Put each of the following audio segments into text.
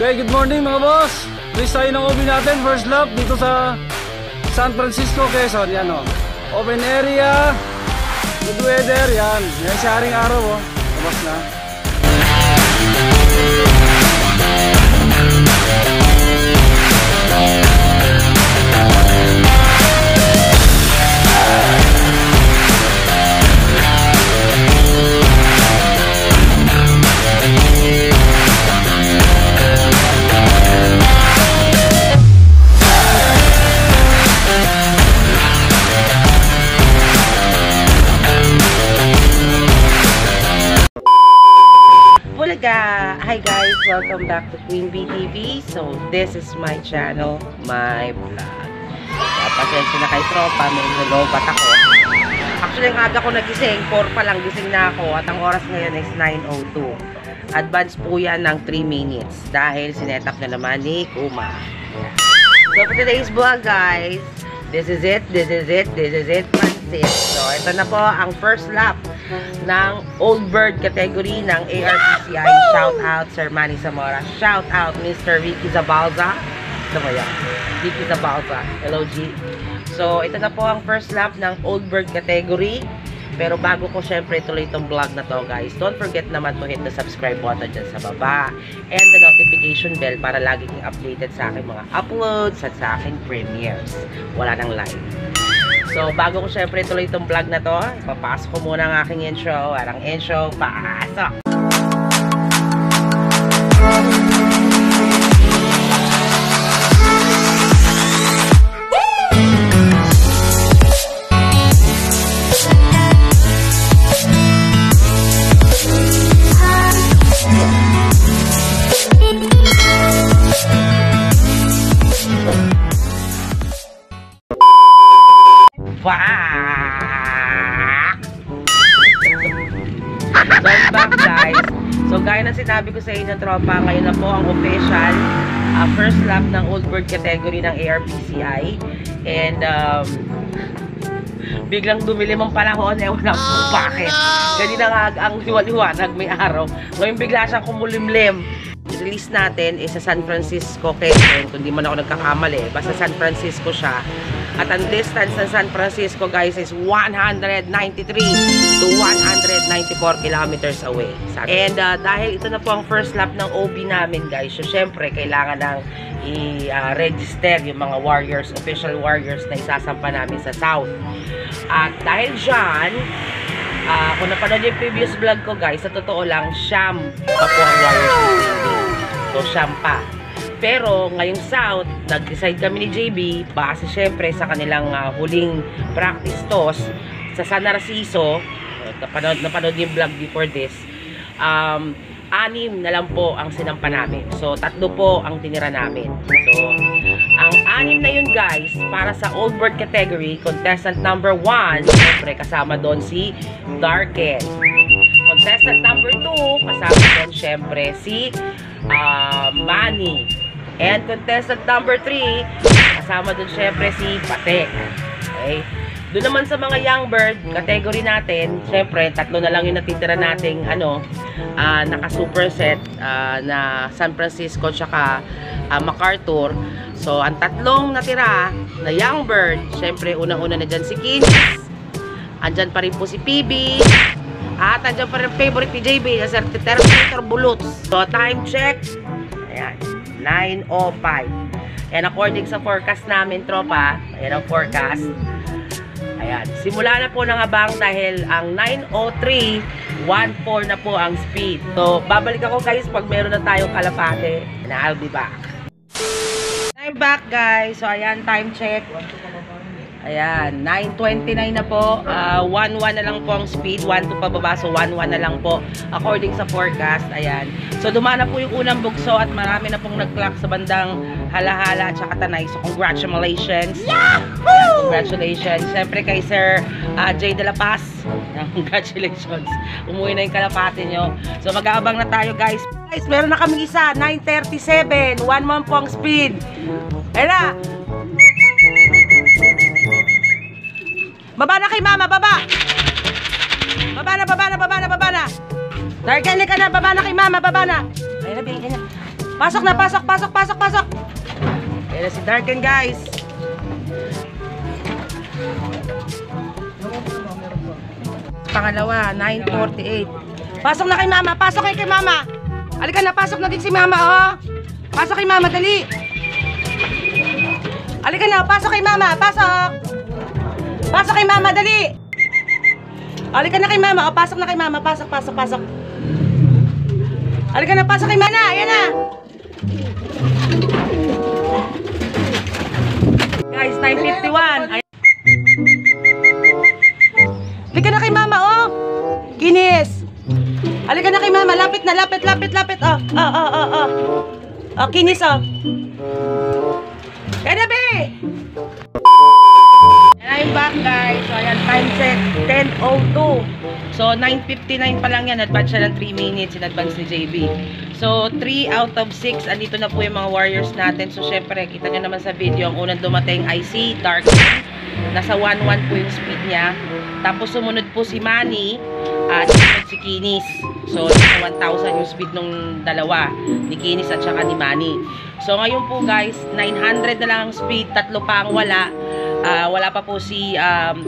Okay, good morning mga boss. Please tayo ng open natin. First lap dito sa San Francisco, Quezon. Yan o. Open area. Good weather. Yan. Yan sa haring araw o. Tapos na. Hi guys, welcome back to Queen Bee TV. So this is my channel, my vlog. Pasensya na kay tropa, may nalobat ako. Actually, ang aga ko nagising, 4 pa lang gising na ako. At ang oras ngayon is 9:02. Advance po yan ng 3 minutes dahil sinetap na naman ni Kuma. So for today's vlog guys, this is it, Francis. So ito na po ang first lap ng Old Bird category ng ARPCI. Shout out Sir Manny Zamora. Shout out Mr. Ricky Zabalza. Ito ba yan? Ricky Zabalza. Hello G. So ito na po ang first lap ng Old Bird category. Pero bago ko syempre tuloy itong vlog na to guys, don't forget naman to hit the subscribe button dyan sa baba and the notification bell para lagi kang updated sa aking mga uploads at sa aking premieres. Wala nang live. So, bago ko syempre tuloy itong vlog na to, papasok ko muna ang aking intro. At ang intro, pasok! So I'm back guys. So gaya ng sinabi ko sa inyo tropa, ngayon na po ang official first lap ng Old Bird category ng ARPCI. And biglang dumilim ang panahon, ewan na po bakit. Kanina nga ang liwanag may araw, ngayon bigla siyang kumulimlim. Release natin is sa San Francisco, Quezon, kung di man ako nagkakamali. Basta San Francisco siya. At ang distance ng San Francisco guys is 193 to 194 kilometers away. And dahil ito na po ang first lap ng OB namin guys, so syempre kailangan nang i-register yung mga warriors, official warriors na isasampa namin sa South. At dahil dyan, kung napanood yung previous vlog ko guys, sa totoo lang, Sham pa po ang warriors. So Sham pa. Pero ngayong South, nag-decide kami ni JB, base syempre sa kanilang huling practice toss sa San Narciso. Napanood yung vlog before this. 6 na lang po ang sinampa namin. So 3 po ang tinira namin. So ang 6 na yun guys, para sa Old Bird category, contestant number 1, syempre kasama doon si Darken. Contestant number 2, kasama doon syempre si Manny. And contestant number 3, kasama dun syempre si Patek. Okay? Doon naman sa mga young bird category natin, syempre, 3 na lang yung natitira nating naka-superset na San Francisco tsaka MacArthur. So, ang 3 natira na young bird, syempre, unang-una na dyan si Kinis. Andyan pa rin po si PB. At andyan pa rin favorite ni JB, na Terminator Bullets. So, time check. Ayan. 9:05. And according sa forecast namin, tropa, ayan ang forecast. Ayan. Simula na po ng abang dahil ang 9:03, 1:04 na po ang speed. So, babalik ako guys pag meron na tayong kalapate. And I'll be back. I'm back guys. So, ayan, time check. Ayan, 9:29 na po. 1:1 na lang po ang speed. 1:2 pababa. So, 1:1 na lang po. According sa forecast. Ayan. So, dumana po yung unang bugso at marami na pong nag-clock sa bandang Halahala at saka Tanay. So, congratulations. Yahoo! Congratulations. Siyempre kay Sir Jay De La Paz. Congratulations. Umuwi na yung kalapate nyo. So, mag-aabang na tayo guys. Guys, meron na kami isa. 9:37. 1:1 po ang speed. Ayan na. Baba na kay mama, baba! Baba na! Dargale ka na, baba na kay mama, baba na! Ayun na, bigyan na. Pasok na, pasok, pasok, pasok, pasok. Ayan na si Darken, guys. Pangalawa, 9:48. Pasok na kay mama, pasok kay mama. Halika na, pasok na din si mama, oh. Pasok kay mama, dali. Halika na, pasok kay mama, pasok. Pasok kay mama, dali. Halika na kay mama, oh, pasok na kay mama, pasok, pasok, pasok. Halika na, pasok kay mama, ayan na. Guys, 9:51. Halika na kay mama, oh. Kinis. Halika na kay mama, lapit na, lapit, lapit, lapit. Oh, oh, oh, oh, oh. Oh, kinis, oh. Kaya na, be. And I'm back, guys. So, ayan, time check, 10:02. So, 9:59 pa lang yan. Advance siya ng 3 minutes in advance ni JB. So, 3 out of 6. Andito na po yung mga warriors natin. So, syempre, kita nyo naman sa video, ang unang dumating ay si Darken. Nasa 1-1 po yung speed niya. Tapos, sumunod po si Manny at si Kinis. So, nasa 1,000 yung speed nung dalawa. Ni Kinis at saka ni Manny. So, ngayon po, guys, 900 na lang ang speed. 3 pa ang wala. Wala pa po si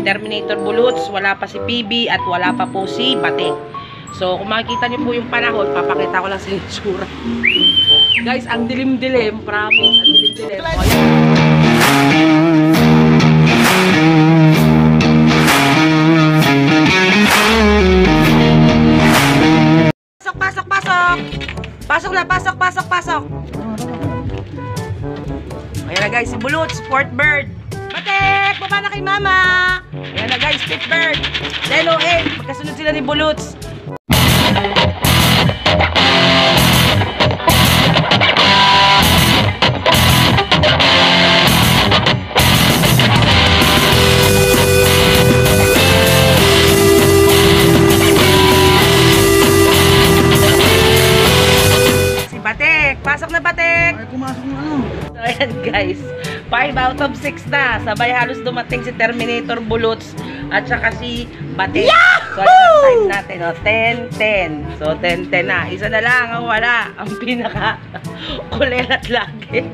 Terminator Bullets, wala pa si PB, at wala pa po si Batik. So, kung makikita niyo po yung panahon, papakita ko lang sa itsura. Guys, ang dilim-dilim, promise, ang dilim-dilim. Pasok, pasok, pasok! Pasok na, pasok, pasok, pasok! Ayan na guys, si Bullets, Sport Bird. Batik! Baba na kay mama! Ayan na guys, Spit Bird. 10:08. Magkasunod sila ni Bullets. Si Batik! Pasok na, Batik! Ay, pumasok na ano. So, ayan guys, 5 out of 6 na. Sabay halos dumating si Terminator Bullets at saka si Batik. So, ayan ang time natin, no? 10-10. So, 10-10 na. Isa na lang ang wala. Ang pinaka-kulelat lagi.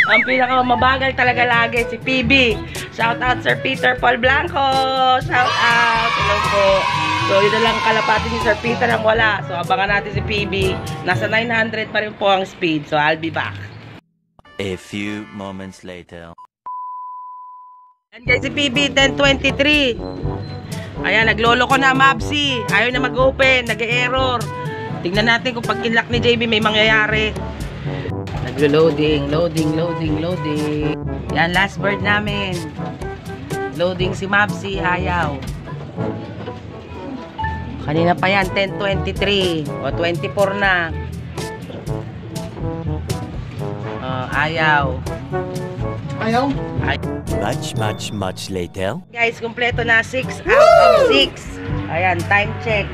Ang pinaka-mabagal talaga lagi, si PB. Shout out Sir Peter Paul Blanco. Shout out. Hello po. So, yun na lang kalapati ni Sir Peter ang wala. So, abangan natin si PB. Nasa 900 pa rin po ang speed. So, I'll be back. A few moments later. Ayan guys, si PB, 10:23. Ayan, naglolo ko na, Mabsi. Ayaw na mag-open, nag-error. Tingnan natin kung pag kinlock ni JB may mangyayari. Naglo-loading, loading, loading, loading. Yan, last bird namin. Loading si Mabsi, ayaw. Kanina pa yan, 10:23. O, 24 na. Ayaw. Ayaw? Much later. Guys, kumpleto na 6 out of 6. Ayan, time check.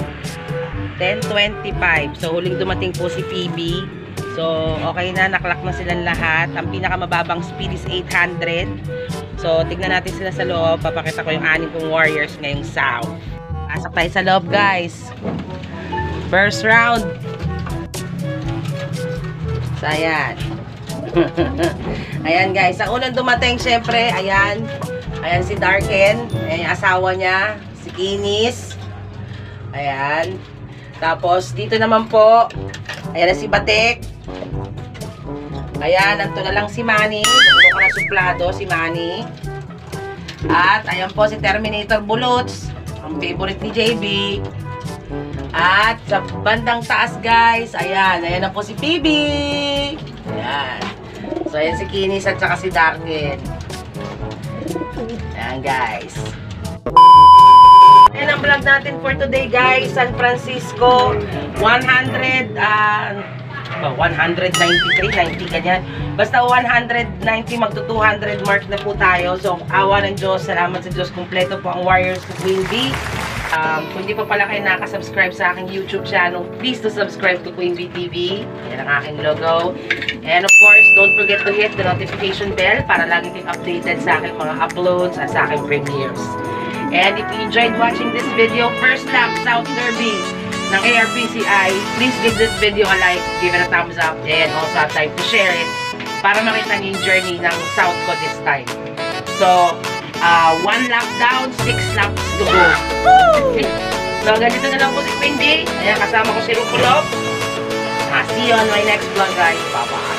10:25. So, huling dumating po si PB. So, okay na, naklock na silang lahat. Ang pinakamababang speed is 800. So, tignan natin sila sa loob. Papakita ko yung 6 kong warriors ngayong south. Pasok tayo sa loob, guys. First round. So, ayan. Ayan guys, ang unang dumating syempre, ayan si Darken, ayan yung asawa niya, si Kinis, ayan, tapos dito naman po, ayan na si Batik, ayan, nanto na lang si Manny, nakuha ko na suplado si Manny, at ayan po si Terminator Bullets, ang favorite ni JB, at sa bandang taas guys, ayan na po si PB, ayan. So, ayan si Kinis at saka si Darken. Ayan, guys. Ayan ang vlog natin for today, guys. San Francisco, 193, 90 ganyan. Basta 190, magto 200 mark na po tayo. So, awa ng Diyos, salamat sa Diyos. Kumpleto po ang Warriors ko Queen B. Kung hindi pa pala kayo nakasubscribe sa aking YouTube channel, please to subscribe to Queen B TV. Yan ang aking logo. And of course, don't forget to hit the notification bell para lagi kayong updated sa aking mga uploads at sa aking premieres. And if you enjoyed watching this video, first lap South Derby, ng ARPCI, please give this video a like, give it a thumbs up, and also have time to share it para makita niyo yung journey ng South ko this time. So, 1 lap down, 6 laps to go. So, ganito na lang po si Queen D. Ayan, kasama ko si Rukulov. See you on my next vlog, guys. Bye-bye.